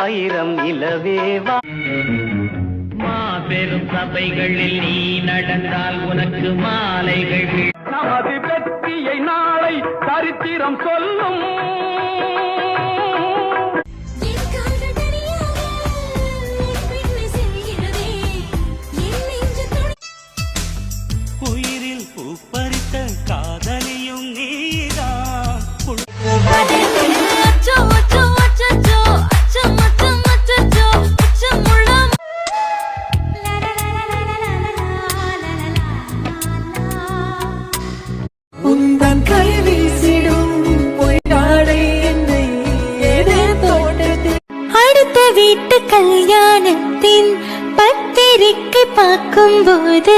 ஆயிரம் நிலவேவா. மாபெரும் சபைகளில் நீ நடந்தால் உனக்கு மாலைகள். நமது வெற்றியை நாளை சரித்திரம் சொல்லும். உயிரில் பூப்பறித்த காதலியும் நீதான். உந்தன் கை வீசிடும் பொய்யாடை என்னை ஏதே தோட்டத்தில். அடுத்த வீட்டு கல்யாணத்தின் பத்திரிக்கை பார்க்கும்போது